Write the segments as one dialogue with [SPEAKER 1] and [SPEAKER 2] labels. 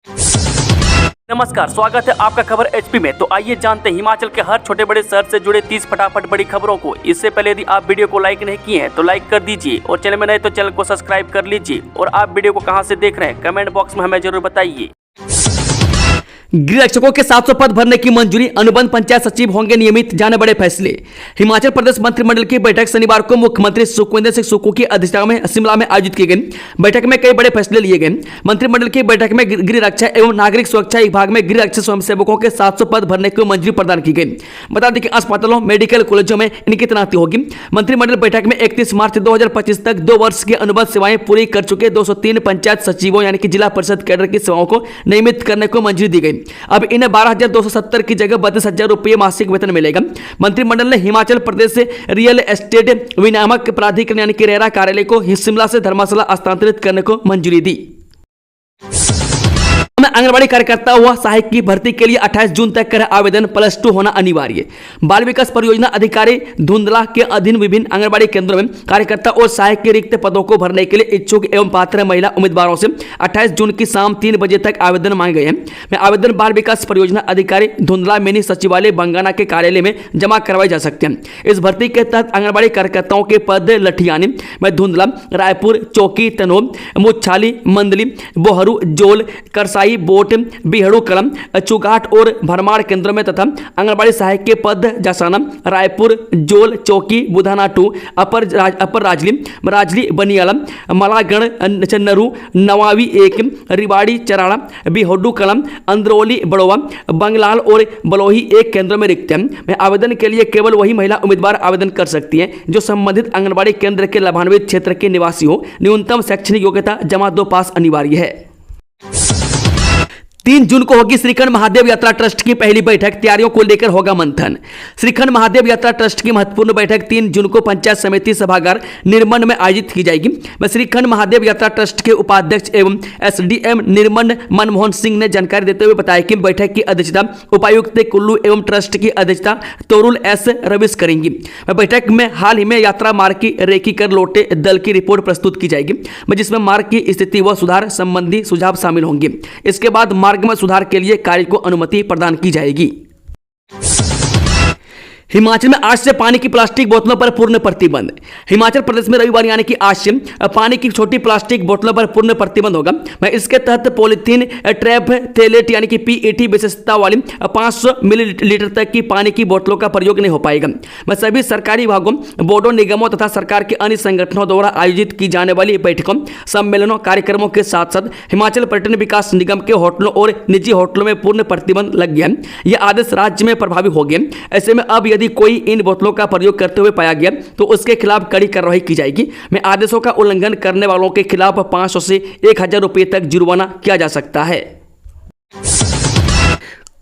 [SPEAKER 1] नमस्कार, स्वागत है आपका खबर एचपी में। तो आइए जानते हैं हिमाचल के हर छोटे बड़े शहर से जुड़े 30 फटाफट बड़ी खबरों को। इससे पहले यदि आप वीडियो को लाइक नहीं किए हैं तो लाइक कर दीजिए और चैनल में नए तो चैनल को सब्सक्राइब कर लीजिए। और आप वीडियो को कहां से देख रहे हैं कमेंट बॉक्स में हमें जरूर बताइए। गृह रक्षकों के 700 पद भरने की मंजूरी, अनुबंध पंचायत सचिव होंगे नियमित, जाने बड़े फैसले। हिमाचल प्रदेश मंत्रिमंडल की बैठक शनिवार को मुख्यमंत्री सुखविंदर सिंह सुक्खू की अध्यक्षता में शिमला में आयोजित की गई। बैठक में कई बड़े फैसले लिए गए। मंत्रिमंडल की बैठक में गृह रक्षा एवं नागरिक सुरक्षा विभाग में गृह रक्षक स्वयंसेवकों के 700 पद भरने की मंजूरी प्रदान की गई। बता दें कि अस्पतालों, मेडिकल कॉलेजों में इनकी तैनाती होगी। मंत्रिमंडल बैठक में 31 मार्च 2025 तक 2 वर्ष की अनुबंध सेवाएं पूरी कर चुके 203 पंचायत सचिवों यानी कि जिला परिषद कैडर की सेवाओं को नियमित करने को मंजूरी दी गई। अब इन्हें 12,270 की जगह 32,000 रुपये मासिक वेतन मिलेगा। मंत्रिमंडल ने हिमाचल प्रदेश से रियल एस्टेट विनियामक प्राधिकरण यानी कि रेरा कार्यालय को शिमला से धर्मशाला स्थानांतरित करने को मंजूरी दी। आंगनबाड़ी कार्यकर्ता व सहायक की भर्ती के लिए 28 जून तक कर आवेदन, +2 होना अनिवार्य। बाल विकास परियोजना अधिकारी धुंधला के अधीन विभिन्न आंगनबाड़ी केंद्रों में कार्यकर्ता और सहायक के रिक्त पदों को भरने के लिए इच्छुक एवं पात्र महिला उम्मीदवारों से 28 जून की शाम 3 बजे तक आवेदन मांगे गए हैं। में आवेदन बाल विकास परियोजना अधिकारी धुंधला मिनी सचिवालय बंगाना के कार्यालय में जमा करवाए जा सकते हैं। इस भर्ती के तहत आंगनबाड़ी कार्यकर्ताओं के पद लठियानी में धुंधला, रायपुर, चौकी, तनोब, मुच्छाली, मंदली, बोहरू, जोल, करसाई, बोट, बिहड़ू कलम, चुगाट और भरमार केंद्रों में तथा आंगनबाड़ी सहायक के पद जसाना, रायपुर, जोल, चौकी, बुधाना 2, अपर राजली, बनियाला, मलागढ़, चन्नरू, नवावी 1, रिवाड़ी, चराड़ा, बिहड़ू कलम, अंदरौली, बड़ोवा, बंगलाल और बलोही 1 केंद्रों में रिक्त हैं। आवेदन के लिए केवल वही महिला उम्मीदवार आवेदन कर सकती हैं जो संबंधित आंगनबाड़ी केंद्र के लाभान्वित क्षेत्र के निवासी हो। न्यूनतम शैक्षणिक योग्यता जमा 2 पास अनिवार्य है। 3 जून को होगी श्रीखंड महादेव यात्रा ट्रस्ट की पहली बैठक, तैयारियों को लेकर होगा मंथन। श्रीखंड महादेव यात्रा ट्रस्ट की महत्वपूर्ण बैठक 3 जून को पंचायत समिति सभागार निर्मंड में आयोजित की जाएगी। श्रीखंड महादेव यात्रा ट्रस्ट के उपाध्यक्ष एवं एसडीएम निर्मंड मनमोहन सिंह ने जानकारी देते हुए बताया कि बैठक की अध्यक्षता उपायुक्त कुल्लू एवं ट्रस्ट की अध्यक्षता तोरुल एस रविश करेंगी। बैठक में हाल ही में यात्रा मार्ग की रेकी कर लौटे दल की रिपोर्ट प्रस्तुत की जाएगी, जिसमें मार्ग की स्थिति व सुधार संबंधी सुझाव शामिल होंगे। इसके बाद मार्ग में सुधार के लिए कार्य को अनुमति प्रदान की जाएगी। हिमाचल में आज से पानी की प्लास्टिक बोतलों पर पूर्ण प्रतिबंध। हिमाचल प्रदेश में रविवार यानी कि आज से पानी की छोटी प्लास्टिक बोतलों पर पूर्ण प्रतिबंध होगा। इसके तहत पॉलीथीन ट्रैप थैलेट यानी कि पीईटी विशेषता वाली 500 मिलीलीटर तक की पानी की बोतलों का प्रयोग नहीं हो पाएगा। सभी सरकारी विभागों, बोर्डों, निगमों तथा सरकार के अन्य संगठनों द्वारा आयोजित की जाने वाली बैठकों, सम्मेलनों, कार्यक्रमों के साथ साथ हिमाचल पर्यटन विकास निगम के होटलों और निजी होटलों में पूर्ण प्रतिबंध लग गया। यह आदेश राज्य में प्रभावी हो गए। ऐसे में अब यदि कोई इन बोतलों का प्रयोग करते हुए पाया गया तो उसके खिलाफ कड़ी कार्रवाई की जाएगी। में आदेशों का उल्लंघन करने वालों के खिलाफ 500 से 1,000 रुपये तक जुर्माना किया जा सकता है।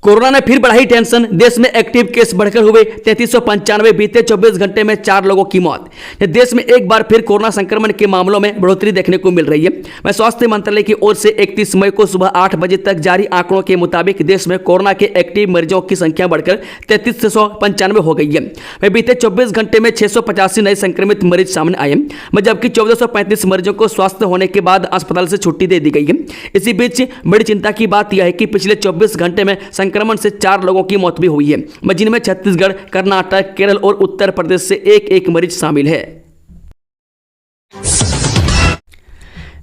[SPEAKER 1] कोरोना ने फिर बढ़ाई टेंशन, देश में एक्टिव केस बढ़कर हुए 3395, बीते 24 घंटे में 4 लोगों की मौत। देश में एक बार फिर कोरोना संक्रमण के मामलों में बढ़ोतरी देखने को मिल रही है। स्वास्थ्य मंत्रालय की ओर से 31 मई को सुबह 8 बजे तक जारी आंकड़ों के मुताबिक देश में कोरोना के एक्टिव मरीजों की संख्या बढ़कर 3395 हो गई है। बीते 24 घंटे में 685 नए संक्रमित मरीज सामने आए, जबकि 1435 मरीजों को स्वस्थ होने के बाद अस्पताल से छुट्टी दे दी गई है। इसी बीच बड़ी चिंता की बात यह है कि पिछले 24 घंटे में संक्रमण से 4 लोगों की मौत भी हुई है, जिनमें छत्तीसगढ़, कर्नाटक, केरल और उत्तर प्रदेश से एक मरीज शामिल है।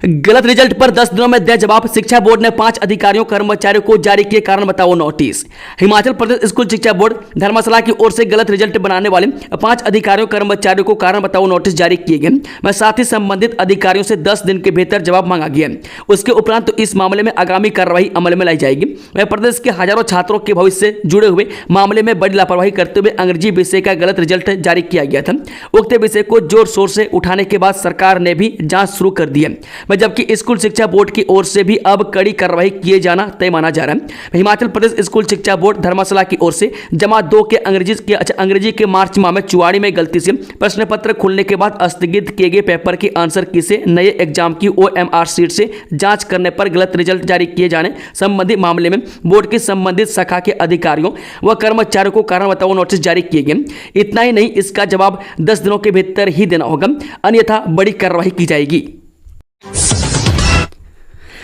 [SPEAKER 1] गलत रिजल्ट पर 10 दिनों में दे जवाब, शिक्षा बोर्ड ने 5 अधिकारियों कर्मचारियों को जारी किए कारण बताओ नोटिस। हिमाचल प्रदेश स्कूल शिक्षा बोर्ड धर्मशाला की ओर से गलत रिजल्ट बनाने वाले 5 अधिकारियों कर्मचारियों को कारण बताओ नोटिस जारी किए गए। साथ ही संबंधित अधिकारियों से 10 दिन के भीतर जवाब मांगा गया। उसके उपरांत इस मामले में आगामी कार्रवाई अमल में लाई जाएगी। प्रदेश के हजारों छात्रों के भविष्य से जुड़े हुए मामले में बड़ी लापरवाही करते हुए अंग्रेजी विषय का गलत रिजल्ट जारी किया गया था। उक्त विषय को जोर शोर से उठाने के बाद सरकार ने भी जांच शुरू कर दी है, जबकि स्कूल शिक्षा बोर्ड की ओर से भी अब कड़ी कार्रवाई किए जाना तय माना जा रहा है। हिमाचल प्रदेश स्कूल शिक्षा बोर्ड धर्मशाला की ओर से जमा 2 के अंग्रेजी के मार्च माह में चुवाड़ी में गलती से प्रश्न पत्र खुलने के बाद स्थगित किए गए पेपर की आंसर की से नए एग्जाम की OMR सीट से जांच करने पर गलत रिजल्ट जारी किए जाने संबंधी मामले में बोर्ड की संबंधित शाखा के अधिकारियों व कर्मचारियों को कारण बताओ नोटिस जारी किए गए। इतना ही नहीं, इसका जवाब 10 दिनों के भीतर ही देना होगा, अन्यथा बड़ी कार्रवाई की जाएगी।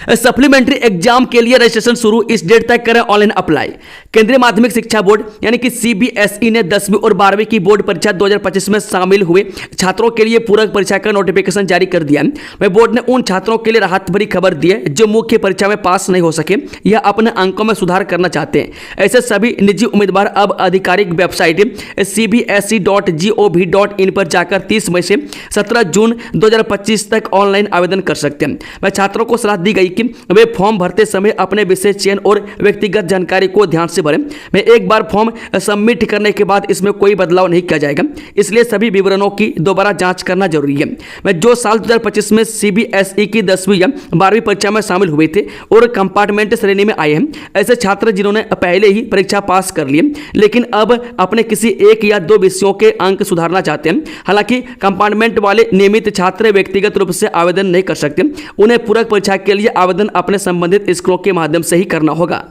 [SPEAKER 1] सप्लीमेंट्री एग्जाम के लिए रजिस्ट्रेशन शुरू, इस डेट तक करें ऑनलाइन अप्लाई। केंद्रीय माध्यमिक शिक्षा बोर्ड यानी कि सीबीएसई ने 10वीं और 12वीं की बोर्ड परीक्षा 2025 में शामिल हुए छात्रों के लिए पूरक परीक्षा का नोटिफिकेशन जारी कर दिया है। वह बोर्ड ने उन छात्रों के लिए राहत भरी खबर दी है जो मुख्य परीक्षा में पास नहीं हो सके या अपने अंकों में सुधार करना चाहते हैं। ऐसे सभी निजी उम्मीदवार अब आधिकारिक वेबसाइट cbse.gov.in पर जाकर 30 मई से 17 जून 2025 तक ऑनलाइन आवेदन कर सकते हैं। वह छात्रों को सलाह दी गई कि वे फॉर्म भरते समय अपने विषय चयन और व्यक्तिगत जानकारी को ध्यान से भरें। मैं एक बार फॉर्म सबमिट करने के बाद इसमें कोई बदलाव नहीं किया जाएगा, इसलिए सभी विवरणों की दोबारा जांच करना जरूरी है। मैं जो साल 2025 में सीबीएसई की 10वीं या 12वीं परीक्षा में शामिल हुए थे और कंपार्टमेंट श्रेणी में आए हैं, ऐसे छात्र जिन्होंने पहले ही परीक्षा पास कर लिए लेकिन अब अपने किसी एक या दो विषयों के अंक सुधारना चाहते हैं। हालांकि कंपार्टमेंट वाले नियमित छात्र व्यक्तिगत रूप से आवेदन नहीं कर सकते, उन्हें पूरक परीक्षा के लिए आवेदन अपने संबंधित स्कूलों के माध्यम से ही करना होगा।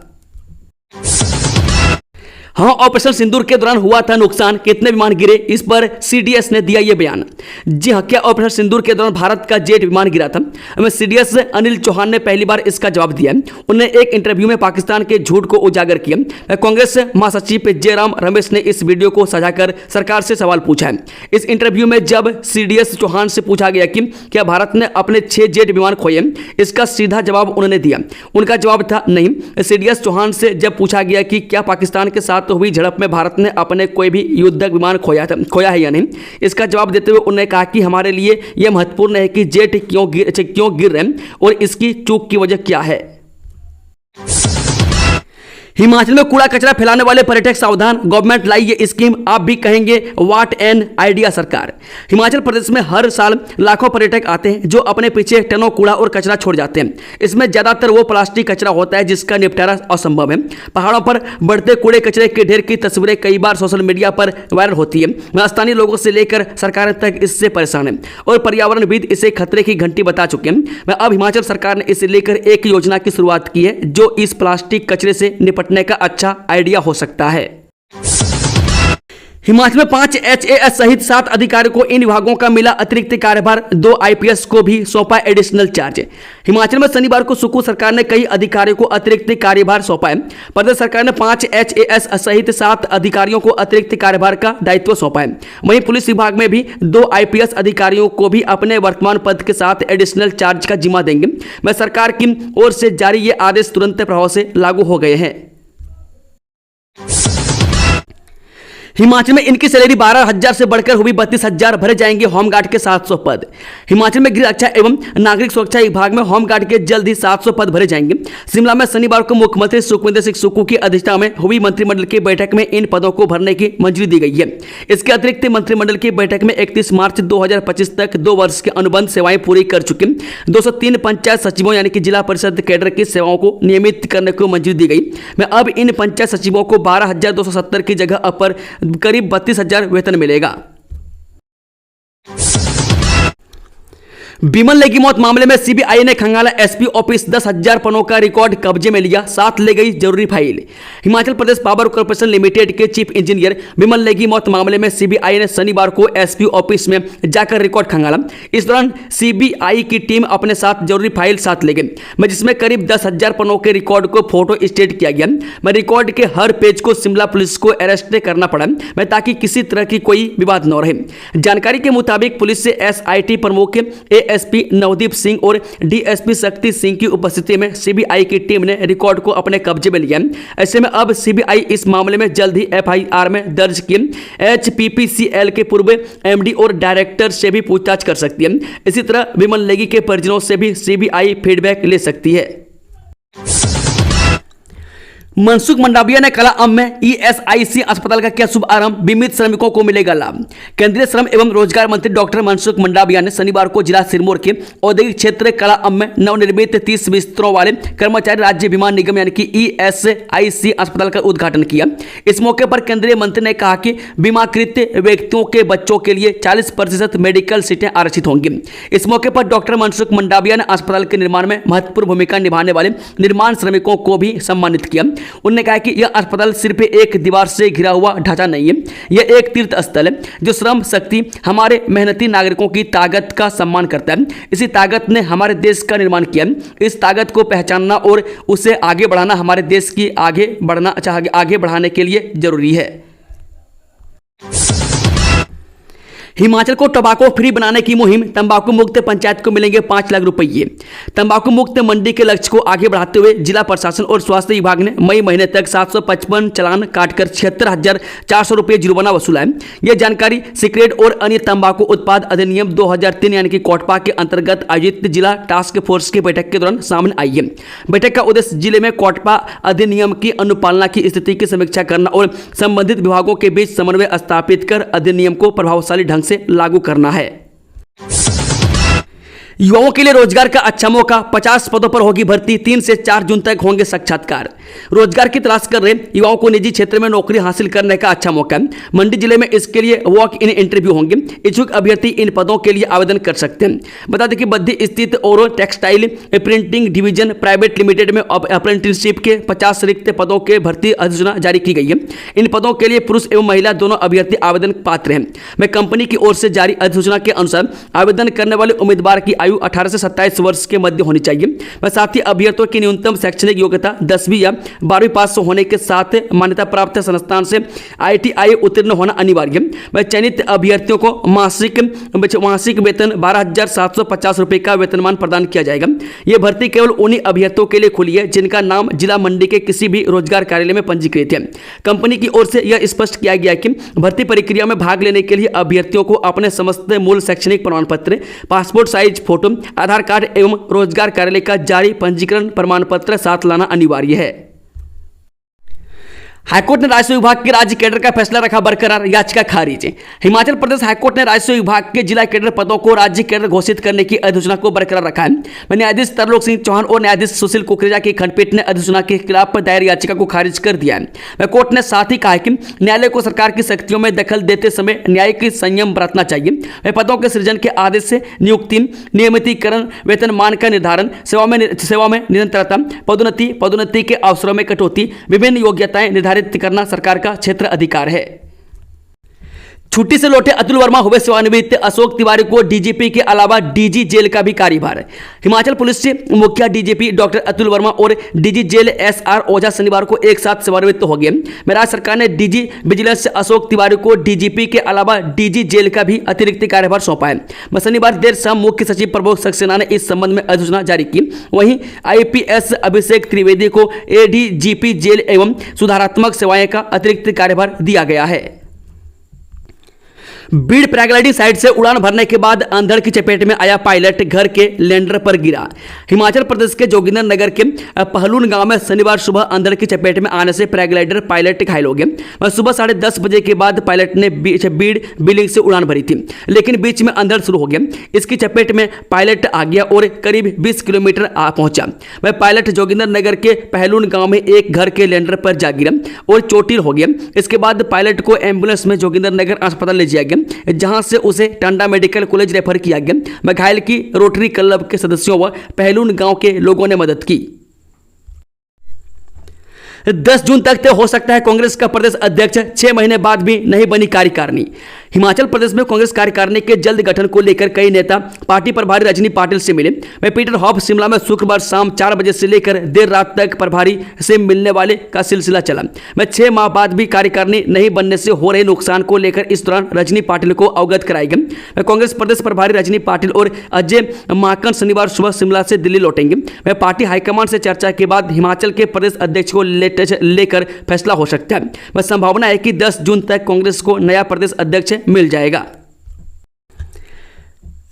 [SPEAKER 1] हाँ, ऑपरेशन सिंदूर के दौरान हुआ था नुकसान, कितने विमान गिरे, इस पर सीडीएस ने दिया यह बयान। जी हाँ, क्या ऑपरेशन सिंदूर के दौरान भारत का जेट विमान गिरा था? हमें सीडीएस अनिल चौहान ने पहली बार इसका जवाब दिया। उन्होंने एक इंटरव्यू में पाकिस्तान के झूठ को उजागर किया। कांग्रेस महासचिव जयराम रमेश ने इस वीडियो को साझा कर सरकार से सवाल पूछा है। इस इंटरव्यू में जब सीडीएस चौहान से पूछा गया कि क्या भारत ने अपने 6 जेट विमान खोए, इसका सीधा जवाब उन्होंने दिया। उनका जवाब था नहीं। सीडीएस चौहान से जब पूछा गया कि क्या पाकिस्तान के साथ हुई झड़प में भारत ने अपने कोई भी युद्धक विमान खोया है या नहीं, इसका जवाब देते हुए उन्होंने कहा कि हमारे लिए यह महत्वपूर्ण है कि जेट क्यों गिर रहे हैं और इसकी चूक की वजह क्या है। हिमाचल में कूड़ा कचरा फैलाने वाले पर्यटक सावधान, गवर्नमेंट लाई ये स्कीम, आप भी कहेंगे व्हाट एन आइडिया सरकार। हिमाचल प्रदेश में हर साल लाखों पर्यटक आते हैं जो अपने पीछे टनों कूड़ा और कचरा छोड़ जाते हैं। इसमें ज्यादातर वो प्लास्टिक कचरा होता है जिसका निपटारा असंभव है। पहाड़ों पर बढ़ते कूड़े कचरे के ढेर की तस्वीरें कई बार सोशल मीडिया पर वायरल होती है। स्थानीय लोगों से लेकर सरकार तक इससे परेशान है और पर्यावरणविद इसे खतरे की घंटी बता चुके हैं। अब हिमाचल सरकार ने इसे लेकर एक योजना की शुरुआत की है जो इस प्लास्टिक कचरे से निपटने का अच्छा आइडिया हो सकता है। हिमाचल में 5 HAS सहित 7 अधिकारियों को इन विभागों का मिला अतिरिक्त कार्यभार, 2 IPS को भी सौंपा एडिशनल चार्ज। हिमाचल में शनिवार को सुकू सरकार ने कई अधिकारियों को अतिरिक्त कार्यभार सौंपा है। प्रदेश सरकार ने 5 HAS सहित 7 अधिकारियों को अतिरिक्त कार्यभार का दायित्व सौंपा है। वहीं पुलिस विभाग में भी 2 IPS अधिकारियों को भी अपने वर्तमान पद के साथ एडिशनल चार्ज का जिम्मा देंगे। वह सरकार की ओर से जारी ये आदेश तुरंत प्रभाव से लागू हो गए हैं। हिमाचल में इनकी सैलरी 12,000 से बढ़कर हुई 32,000, भरे जाएंगे होमगार्ड के 700 पद। हिमाचल में गृह रक्षा एवं नागरिक सुरक्षा विभाग में होमगार्ड के जल्द ही 700 पद भरे जाएंगे। शिमला में शनिवार को मुख्यमंत्री सुखविंदर सिंह सुक्खू की अध्यक्षता में हुई मंत्रिमंडल की बैठक में इन पदों को भरने की मंजूरी दी गई है। इसके अतिरिक्त मंत्रिमंडल की बैठक में 31 मार्च 2025 तक 2 वर्ष के अनुबंध सेवाएं पूरी कर चुके 203 पंचायत सचिवों यानी कि जिला परिषद कैडर की सेवाओं को नियमित करने को मंजूरी दी गई। मैं अब इन पंचायत सचिवों को 12,270 की जगह पर करीब 32,000 वेतन मिलेगा। विमल लेगी मौत मामले में सीबीआई ने खंगाला एसपी ऑफिस, 10,000 पन्नों का रिकॉर्ड कब्जे में लिया, साथ ले गई जरूरी file. Himachal Pradesh power corporation limited के चीफ इंजीनियर विमल लेगी मौत मामले में सीबीआई ने शनिवार को एसपी ऑफिस में जाकर रिकॉर्ड खंगाला। इस दौरान सीबीआई की टीम अपने साथ जरूरी फाइल साथ ले गई, जिसमें करीब 10,000 पन्नों के रिकॉर्ड को फोटो स्टेट किया गया। रिकॉर्ड के हर पेज को शिमला पुलिस को अरेस्ट करना पड़ा ताकि किसी तरह की कोई विवाद न रहे। जानकारी के मुताबिक पुलिस से एसआईटी प्रमुख एसपी नवदीप सिंह और डीएसपी शक्ति सिंह की उपस्थिति में सीबीआई की टीम ने रिकॉर्ड को अपने कब्जे में लिया। ऐसे में अब सीबीआई इस मामले में जल्द ही एफआईआर में दर्ज किए एचपीपीसीएल के पूर्व एमडी और डायरेक्टर से भी पूछताछ कर सकती है। इसी तरह विमल लेगी के परिजनों से भी सीबीआई फीडबैक ले सकती है। मनसुख मंडाविया ने कला अम में ईएसआईसी अस्पताल का किया शुभारंभ, बीमित श्रमिकों को मिलेगा लाभ। केंद्रीय श्रम एवं रोजगार मंत्री डॉक्टर मनसुख मंडाविया ने शनिवार को जिला सिरमौर के औद्योगिक क्षेत्र कला अम में नवनिर्मित 30 बिस्तरों वाले कर्मचारी राज्य बीमा निगम यानी कि ईएसआईसी अस्पताल का उद्घाटन किया। इस मौके पर केंद्रीय मंत्री ने कहा कि बीमाकृत व्यक्तियों के बच्चों के लिए 40% मेडिकल सीटें आरक्षित होंगी। इस मौके पर डॉक्टर मनसुख मंडाविया ने अस्पताल के निर्माण में महत्वपूर्ण भूमिका निभाने वाले निर्माण श्रमिकों को भी सम्मानित किया। उन्होंने कहा कि यह अस्पताल सिर्फ एक दीवार से घिरा हुआ ढांचा नहीं है, यह एक तीर्थ स्थल है जो श्रम शक्ति, हमारे मेहनती नागरिकों की ताकत का सम्मान करता है। इसी ताकत ने हमारे देश का निर्माण किया। इस ताकत को पहचानना और उसे आगे बढ़ाना हमारे देश की आगे बढ़ाने के लिए जरूरी है। हिमाचल को तंबाकू फ्री बनाने की मुहिम, तंबाकू मुक्त पंचायत को मिलेंगे 5 लाख रुपये। तंबाकू मुक्त मंडी के लक्ष्य को आगे बढ़ाते हुए जिला प्रशासन और स्वास्थ्य विभाग ने मई महीने तक 755 चालान काटकर 76,400 रुपये जुर्माना वसूला है। यह जानकारी सिगरेट और अन्य तंबाकू उत्पाद अधिनियम 2003 यानी कि कोटपा के अंतर्गत आयोजित जिला टास्क फोर्स की बैठक के दौरान सामने आई है। बैठक का उद्देश्य जिले में कोटपा अधिनियम की अनुपालना की स्थिति की समीक्षा करना और संबंधित विभागों के बीच समन्वय स्थापित कर अधिनियम को प्रभावशाली ढंग से लागू करना है। युवाओं के लिए रोजगार का अच्छा मौका, 50 पदों पर होगी भर्ती, 3 से 4 जून तक होंगे साक्षात्कार। रोजगार की तलाश कर रहे युवाओं को निजी क्षेत्र में नौकरी हासिल करने का अच्छा मौका है। मंडी जिले में इसके लिए वॉक इन इंटरव्यू होंगे। इच्छुक अभ्यर्थी इन पदों के लिए आवेदन कर सकते हैं। बता दें कि बद्दी स्थित ओरो textile printing division private limited में अप्रेंटिसशिप के 50 रिक्त पदों के भर्ती अधिसूचना जारी की गई है। इन पदों के लिए पुरुष एवं महिला दोनों अभ्यर्थी आवेदन पात्र हैं। वह कंपनी की ओर से जारी अधिसूचना के अनुसार आवेदन करने वाले उम्मीदवार की आयु 18 से 27 वर्ष के मध्य होनी चाहिए। वह साथ ही अभ्यर्थियों की न्यूनतम शैक्षणिक योग्यता 10वीं या 12वीं पास होने के साथ मान्यता प्राप्त संस्थान से ITI उत्तीर्ण होना अनिवार्य है। वह चयनित अभ्यर्थियों को मासिक वेतन 12,750 रुपये का वेतनमान प्रदान किया जाएगा। यह भर्ती केवल उन्हीं अभ्यर्थियों के लिए खुली है जिनका नाम जिला मंडी के किसी भी रोजगार कार्यालय में पंजीकृत है। कंपनी की ओर से यह स्पष्ट किया गया कि भर्ती प्रक्रिया में भाग लेने के लिए अभ्यर्थियों को अपने समस्त मूल शैक्षणिक प्रमाण पत्र, पासपोर्ट साइज फोटो, आधार कार्ड एवं रोजगार कार्यालय का जारी पंजीकरण प्रमाण पत्र साथ लाना अनिवार्य है। हाईकोर्ट ने राजस्व विभाग के राज्य कैडर का फैसला रखा बरकरार, याचिका खारिज। हिमाचल प्रदेश हाईकोर्ट ने राजस्व विभाग के जिला कैडर पदों को राज्य कैडर घोषित करने की अधिसूचना को बरकरार रखा है। न्यायाधीश तरलोक सिंह चौहान और न्यायाधीश सुशील कुकरेजा की खंडपीठ ने अधिसूचना के खिलाफ दायर याचिका को खारिज कर दिया है। कोर्ट ने साथ ही कहा कि न्यायालय को सरकार की शक्तियों में दखल देते समय न्यायिक संयम बरतना चाहिए। पदों के सृजन के आदेश से नियुक्ति, नियमितीकरण, वेतनमान का निर्धारण, सेवा में निरंतरता, पदोन्नति के अवसरों में कटौती, विभिन्न योग्यताएं निर्धारित करना सरकार का क्षेत्र अधिकार है। छुट्टी से लौटे अतुल वर्मा हुए सेवानिवृत्त, अशोक तिवारी को डीजीपी के अलावा डीजी जेल का भी कार्यभार। हिमाचल पुलिस से मुखिया डीजीपी डॉक्टर अतुल वर्मा और डीजी जेल SR ओझा शनिवार को एक साथ सेवानिवृत्त हो गए। राज्य सरकार ने डीजी विजिलेंस अशोक तिवारी को डीजीपी के अलावा डीजी जेल का भी अतिरिक्त कार्यभार सौंपा है। शनिवार देर शाम मुख्य सचिव प्रबोध सक्सेना ने इस संबंध में अधिसूचना जारी की। वहीं IPS अभिषेक त्रिवेदी को ADGP जेल एवं सुधारात्मक सेवाएं का अतिरिक्त कार्यभार दिया गया है। बीड़ पैराग्लाइडिंग साइट से उड़ान भरने के बाद अंधड़ की चपेट में आया पायलट, घर के लैंडर पर गिरा। हिमाचल प्रदेश के जोगिंदर नगर के पहलून गांव में शनिवार सुबह अंधड़ की चपेट में आने से पैराग्लाइडर पायलट घायल हो गया। सुबह 10:30 बजे के बाद पायलट ने बीड़ बिलिंग से उड़ान भरी थी, लेकिन बीच में अंधड़ शुरू हो गया। इसकी चपेट में पायलट आ गया और करीब 20 किलोमीटर पहुंचा। वह पायलट जोगिंदर नगर के पहलून गांव में एक घर के लैंडर पर जा गिरा और चोटिल हो गया। इसके बाद पायलट को एम्बुलेंस में जोगिंदर नगर अस्पताल ले जाया गया, जहां से उसे टांडा मेडिकल कॉलेज रेफर किया गया। घायल की रोटरी क्लब के सदस्यों व पहलून गांव के लोगों ने मदद की। 10 जून तक हो सकता है कांग्रेस का प्रदेश अध्यक्ष, 6 महीने बाद भी नहीं बनी कार्यकारिणी। हिमाचल प्रदेश में कांग्रेस कार्यकारिणी के जल्द गठन को लेकर कई नेता पार्टी प्रभारी रजनी पाटिल से मिले। वह पीटर हॉफ शिमला में शुक्रवार शाम 4 बजे से लेकर देर रात तक प्रभारी से मिलने वाले का सिलसिला चला। वह 6 माह बाद भी कार्यकारिणी नहीं बनने से हो रहे नुकसान को लेकर इस दौरान रजनी पाटिल को अवगत कराएंगे। वह कांग्रेस प्रदेश प्रभारी रजनी पाटिल और अजय माकन शनिवार सुबह शिमला से दिल्ली लौटेंगे। वह पार्टी हाईकमान से चर्चा के बाद हिमाचल के प्रदेश अध्यक्ष को लेकर फैसला हो सकता है। वह संभावना है कि 10 जून तक कांग्रेस को नया प्रदेश अध्यक्ष मिल जाएगा।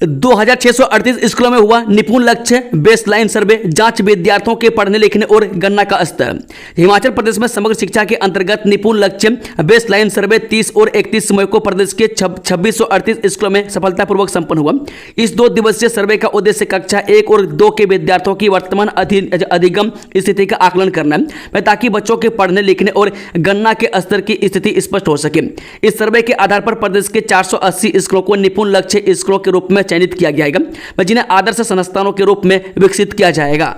[SPEAKER 1] 2638 स्कूलों में हुआ निपुण लक्ष्य बेसलाइन सर्वे, जांच विद्यार्थियों के पढ़ने लिखने और गणना का स्तर। हिमाचल प्रदेश में समग्र शिक्षा के अंतर्गत निपुण लक्ष्य बेसलाइन सर्वे 30 और 31 मई को प्रदेश के 2638 स्कूलों में सफलतापूर्वक संपन्न हुआ। इस 2 दिवसीय सर्वे का उद्देश्य कक्षा 1 और 2 के विद्यार्थियों की वर्तमान अधिगम स्थिति का आकलन करना है, ताकि बच्चों के पढ़ने लिखने और गणना के स्तर की स्थिति स्पष्ट हो सके। इस सर्वे के आधार पर प्रदेश के 480 स्कूलों को निपुण लक्ष्य स्कूलों के रूप में चयनित किया जाएगा, जिन्हें आदर्श संस्थानों के रूप में विकसित किया जाएगा।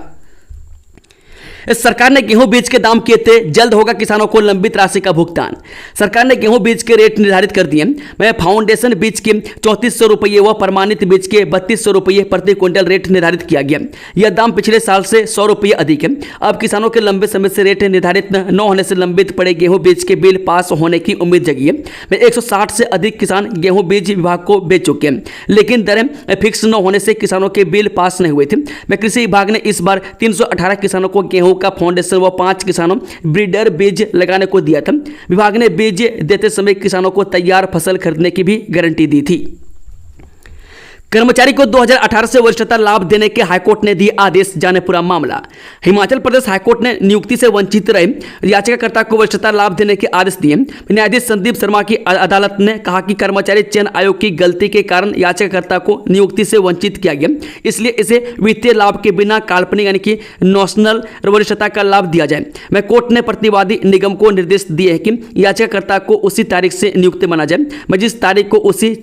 [SPEAKER 1] सरकार ने गेहूं बीज के दाम किए थे, जल्द होगा किसानों को लंबित राशि का भुगतान। सरकार ने गेहूं बीज के रेट निर्धारित कर दिए। मैं फाउंडेशन बीज के 3400 रुपये व प्रमाणित बीज के 3200 रुपये प्रति क्विंटल रेट निर्धारित किया गया। यह दाम पिछले साल से 100 रुपये अधिक है। अब किसानों के लंबे समय से रेट निर्धारित न होने से लंबित पड़े गेहूं बीज के बिल पास होने की उम्मीद जगी है। मैं 160 से अधिक किसान गेहूं बीज विभाग को बेच चुके हैं, लेकिन दरें फिक्स न होने से किसानों के बिल पास नहीं हुए थे। मैं कृषि विभाग ने इस बार 318 किसानों को गेहूं का फाउंडेशन व 5 किसानों ब्रीडर बीज लगाने को दिया था। विभाग ने बीज देते समय किसानों को तैयार फसल खरीदने की भी गारंटी दी थी। कर्मचारी को 2018 से वरिष्ठता लाभ देने के हाईकोर्ट ने दिए आदेश, जाने पूरा मामला। हिमाचल प्रदेश हाईकोर्ट ने नियुक्ति से वंचित रहे याचिकाकर्ता को वरिष्ठता लाभ देने के आदेश दिए। न्यायाधीश संदीप शर्मा की अदालत ने कहा कि कर्मचारी चयन आयोग की गलती के कारण याचिकाकर्ता को नियुक्ति से वंचित किया गया, इसलिए इसे वित्तीय लाभ के बिना काल्पनिक यानी कि नॉशनल वरिष्ठता का लाभ दिया जाए। मैं कोर्ट ने प्रतिवादी निगम को निर्देश दिए हैं कि याचिकाकर्ता को उसी तारीख से नियुक्त माना जाए, मैं जिस तारीख को उसे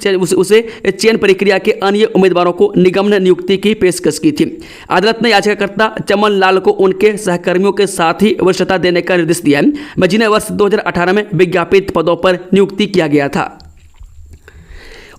[SPEAKER 1] चयन प्रक्रिया के अन्य उम्मीदवारों को निगम ने नियुक्ति की पेशकश की थी। अदालत ने याचिकाकर्ता चमन लाल को उनके सहकर्मियों के साथ ही वरिष्ठता देने का निर्देश दिया है, जिन्हें वर्ष 2018 में विज्ञापित पदों पर नियुक्ति किया गया था।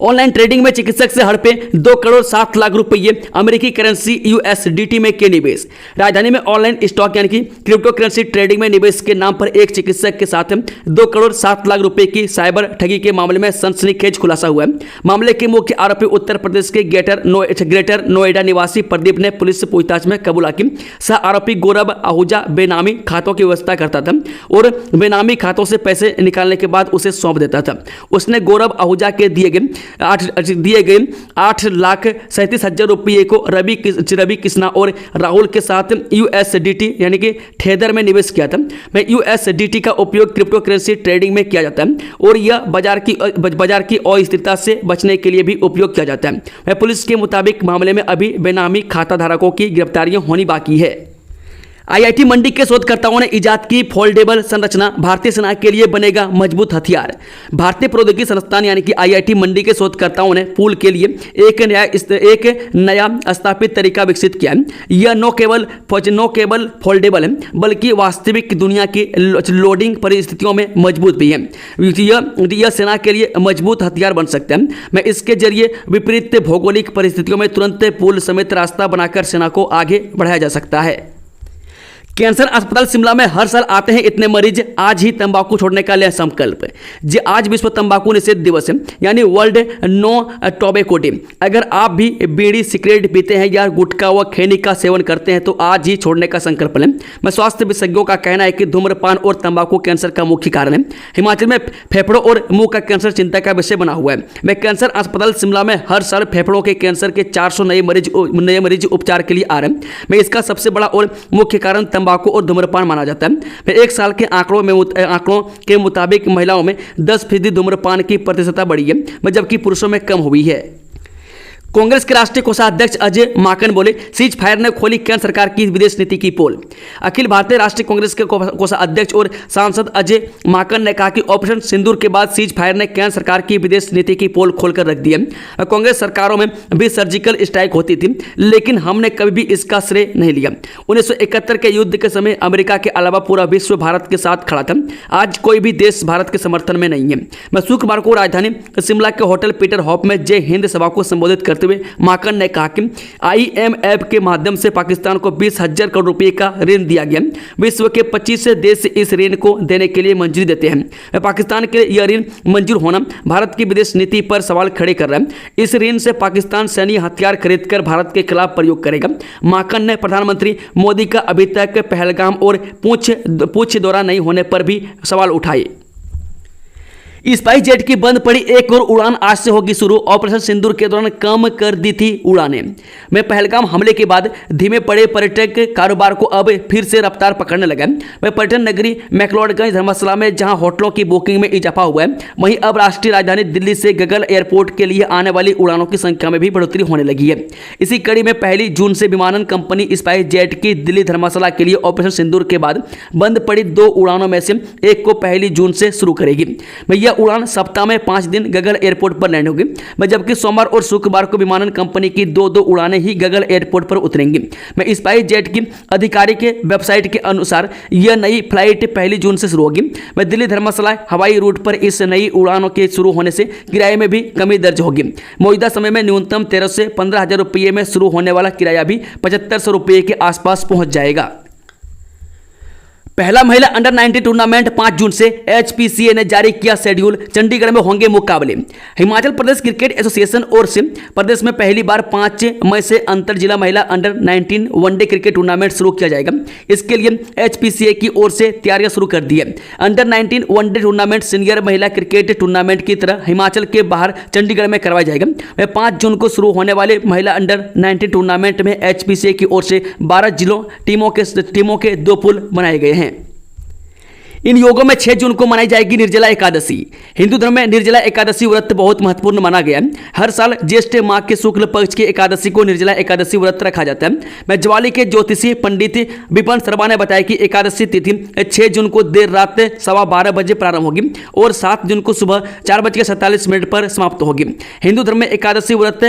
[SPEAKER 1] ऑनलाइन ट्रेडिंग में चिकित्सक से हड़पे 2 करोड़ 7 लाख रुपये, अमेरिकी करेंसी USDT में के निवेश। राजधानी में ऑनलाइन स्टॉक यानी कि क्रिप्टो करेंसी ट्रेडिंग में निवेश के नाम पर एक चिकित्सक के साथ 2 करोड़ 7 लाख रुपए की साइबर ठगी के मामले में सनसनीखेज खुलासा हुआ है। मामले के मुख्य आरोपी उत्तर प्रदेश के ग्रेटर नोएडा निवासी प्रदीप ने पुलिस से पूछताछ में कबूला की सह आरोपी गौरव आहूजा बेनामी खातों की व्यवस्था करता था और बेनामी खातों से पैसे निकालने के बाद उसे सौंप देता था। उसने गौरव आहूजा के दिए गए 8,37,000 रुपये को रवि कृष्णा और राहुल के साथ USDT यानी कि ठेदर में निवेश किया था। मैं USDT का उपयोग क्रिप्टो करेंसी ट्रेडिंग में किया जाता है और यह बाजार की अस्थिरता से बचने के लिए भी उपयोग किया जाता है। मैं पुलिस के मुताबिक मामले में अभी बेनामी खाता धारकों की गिरफ्तारियां होनी बाकी है। IIT मंडी के शोधकर्ताओं ने इजाद की फोल्डेबल संरचना, भारतीय सेना के लिए बनेगा मजबूत हथियार। भारतीय प्रौद्योगिकी संस्थान यानी कि IIT मंडी के शोधकर्ताओं ने पुल के लिए एक नया स्थापित तरीका विकसित किया है। यह न केवल फोल्डेबल है बल्कि वास्तविक दुनिया की लोडिंग परिस्थितियों में मजबूत भी है। यह सेना के लिए मजबूत हथियार बन सकता है। मैं इसके जरिए विपरीत भौगोलिक परिस्थितियों में तुरंत पुल समेत रास्ता बनाकर सेना को आगे बढ़ाया जा सकता है। कैंसर अस्पताल शिमला में हर साल आते हैं इतने मरीज, आज ही तंबाकू छोड़ने का लिया संकल्प। जी आज विश्व तंबाकू निषेध दिवस है यानी वर्ल्ड नो टोबैको डे। अगर आप भी बीड़ी सिगरेट पीते हैं या गुटखा व खैनी का सेवन करते हैं तो आज ही छोड़ने का संकल्प लें। मैं स्वास्थ्य विशेषज्ञों का कहना है कि धूम्रपान और तंबाकू कैंसर का मुख्य कारण है। हिमाचल में फेफड़ों और मुंह का कैंसर चिंता का विषय बना हुआ है। मैं कैंसर अस्पताल शिमला में हर साल फेफड़ों के कैंसर के 400 नए मरीज उपचार के लिए आ रहे हैं। मैं इसका सबसे बड़ा और मुख्य कारण तंबाकू और धूम्रपान माना जाता है। एक साल के आंकड़ों के मुताबिक महिलाओं में 10% धूम्रपान की प्रतिशतता बढ़ी है, जबकि पुरुषों में कम हुई है। कांग्रेस के राष्ट्रीय कोषाध्यक्ष अजय माकन बोले, सीज फायर ने खोली केंद्र सरकार की विदेश नीति की पोल। अखिल भारतीय राष्ट्रीय कांग्रेस के कोषाध्यक्ष और सांसद अजय माकन ने कहा कि ऑपरेशन सिंदूर के बाद सीज फायर ने केंद्र सरकार की विदेश नीति की पोल खोलकर रख दी है। कांग्रेस सरकारों में भी सर्जिकल स्ट्राइक होती थी, लेकिन हमने कभी भी इसका श्रेय नहीं लिया। 1971 के युद्ध के समय अमेरिका के अलावा पूरा विश्व भारत के साथ खड़ा था। आज कोई भी देश भारत के समर्थन में नहीं है। मैं शुक्रवार को राजधानी शिमला के होटल पीटर हॉप में जय हिंद सभा को संबोधित करते हुए माकन ने कहा कि IMF के माध्यम से पाकिस्तान को 20,000 करोड़ रुपए का ऋण दिया गया। विश्व के 25 देश इस ऋण को देने के लिए मंजूरी देते हैं। पाकिस्तान के लिए यह ऋण मंजूर होना भारत की विदेश नीति पर सवाल खड़े कर रहा है। इस ऋण से पाकिस्तान सैन्य हथियार खरीदकर भारत के खिलाफ प्रयोग करेगा। माकन ने प्रधानमंत्री मोदी का अभी तक पहलगाम और पूंछ दौरा नहीं होने पर भी सवाल उठाए। स्पाइस जेट की बंद पड़ी एक और उड़ान आज से होगी शुरू। ऑपरेशन सिंदूर के दौरान कम कर दी थी उड़ानें। में पहलगाम हमले के बाद धीमे पड़े पर्यटक कारोबार को अब फिर से रफ्तार पकड़ने लगा। वह पर्यटन नगरी मैक्लोडगंज धर्मशाला में जहां होटलों की बुकिंग में इजाफा हुआ है, वहीं अब राष्ट्रीय राजधानी दिल्ली से गगन एयरपोर्ट के लिए आने वाली उड़ानों की संख्या में भी बढ़ोतरी होने लगी है। इसी कड़ी में 1 जून से विमानन कंपनी स्पाइस जेट की दिल्ली धर्मशाला के लिए ऑपरेशन सिंदूर के बाद बंद पड़ी 2 उड़ानों में से एक को 1 जून से शुरू करेगी। यह उड़ान सप्ताह में 5 दिन गगल एयरपोर्ट पर लैंड होगी, जबकि सोमवार और शुक्रवार को विमानन कंपनी की 2-2 उड़ानें ही गगल एयरपोर्ट पर उतरेंगी। स्पाइस जेट की अधिकारी के वेबसाइट के अनुसार यह नई फ्लाइट 1 जून से शुरू होगी। दिल्ली धर्मशाला हवाई रूट पर इस नई उड़ानों के शुरू होने से किराए में भी कमी दर्ज होगी। मौजूदा समय में न्यूनतम 1300 से 15,000 रुपये में शुरू होने वाला किराया भी 7500 रुपये के आसपास पहुंच जाएगा। पहला महिला अंडर 19 टूर्नामेंट 5 जून से एचपीसीए ने जारी किया शेड्यूल, चंडीगढ़ में होंगे मुकाबले। हिमाचल प्रदेश क्रिकेट एसोसिएशन ओर से प्रदेश में पहली बार 5 मई से अंतर जिला महिला अंडर 19 वनडे क्रिकेट टूर्नामेंट शुरू किया जाएगा। इसके लिए एचपीसीए की ओर से तैयारियां शुरू कर दी है। अंडर 19 वनडे टूर्नामेंट सीनियर महिला क्रिकेट टूर्नामेंट की तरह हिमाचल के बाहर चंडीगढ़ में करवाया जाएगा। 5 जून को शुरू होने वाले महिला अंडर 19 टूर्नामेंट में एचपीसीए की ओर से 12 जिलों टीमों के 2 पूल बनाए गए हैं। इन योगों में 6 जून को मनाई जाएगी निर्जला एकादशी। हिंदू धर्म में निर्जला एकादशी व्रत बहुत महत्वपूर्ण माना गया है। हर साल ज्येष्ठ माह के शुक्ल पक्ष की एकादशी को निर्जला एकादशी व्रत रखा जाता है। ज्वाली के ज्योतिषी पंडित विपिन शर्मा ने बताया कि एकादशी तिथि 6 जून को देर रात 12:15 बजे प्रारंभ होगी और 7 जून को सुबह 4:47 पर समाप्त होगी। हिंदू धर्म में एकादशी व्रत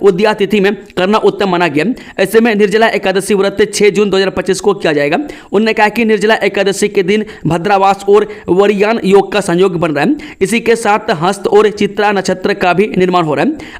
[SPEAKER 1] उदया तिथि में करना उत्तम माना गया। ऐसे में निर्जला एकादशी व्रत 6 जून 2025 को किया जाएगा। उन्होंने कहा कि निर्जला एकादशी के दिन भद्रावास और वरियान योग का संयोग बन रहा है। इसी के साथ हस्त और चित्रा नक्षत्र का भी निर्माण हो रहा है।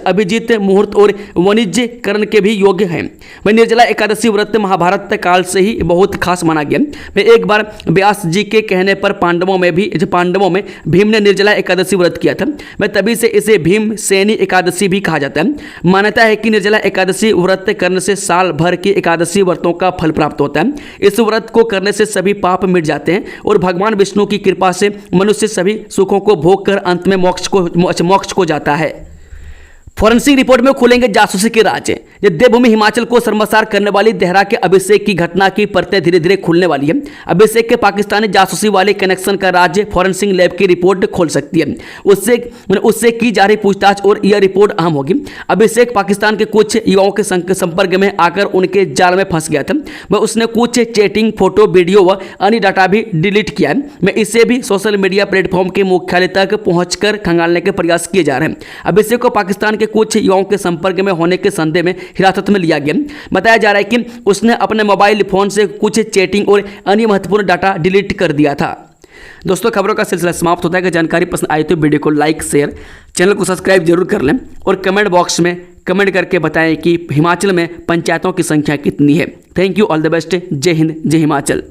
[SPEAKER 1] अभिजीत मुहूर्त और वाणिज्य करण के भी योग हैं। वह निर्जला एकादशी व्रत महाभारत काल से ही बहुत खास माना गया। एक बार व्यास जी के कहने पर पांडवों में भीम ने निर्जला एकादशी व्रत किया था। मैं तभी से इसे भीम सेनी एकादशी भी कहा जाता है। मान्यता है कि निर्जला एकादशी व्रत करने से साल भर के एकादशी व्रतों का फल प्राप्त होता है। इस व्रत को करने से सभी पाप मिट जाते हैं और भगवान विष्णु की कृपा से मनुष्य सभी सुखों को भोग कर अंत में मोक्ष को जाता है। फॉरेंसिक रिपोर्ट में खुलेंगे जासूसी के राज। देवभूमि हिमाचल को शर्मसार करने वाली देहरा के अभिषेक की घटना की परतें धीरे धीरे खुलने वाली है। अभिषेक के पाकिस्तानी जासूसी वाले कनेक्शन का राज फॉरेंसिक लैब की रिपोर्ट खोल सकती है। उससे की जा रही पूछताछ और यह रिपोर्ट अहम होगी। अभिषेक पाकिस्तान के कुछ युवाओं के संपर्क में आकर उनके जाल में फंस गया था। वह उसने कुछ चैटिंग, फोटो, वीडियो व अन्य डाटा भी डिलीट किया है। मैं इसे भी सोशल मीडिया प्लेटफॉर्म के मुख्यालय तक पहुंचकर खंगालने के प्रयास किए जा रहे हैं। अभिषेक को पाकिस्तान के कुछ युवाओं के संपर्क में होने के संदेह में हिरासत में लिया गया। बताया जा रहा है कि उसने अपने मोबाइल फोन से कुछ चैटिंग और अन्य महत्वपूर्ण डाटा डिलीट कर दिया था। दोस्तों, खबरों का सिलसिला समाप्त होता है। अगर जानकारी पसंद आई तो वीडियो को लाइक, शेयर, चैनल को सब्सक्राइब जरूर कर लें और कमेंट बॉक्स में कमेंट करके बताएं कि हिमाचल में पंचायतों की संख्या कितनी है। Thank you, all the best. जय हिंद, जय हिमाचल।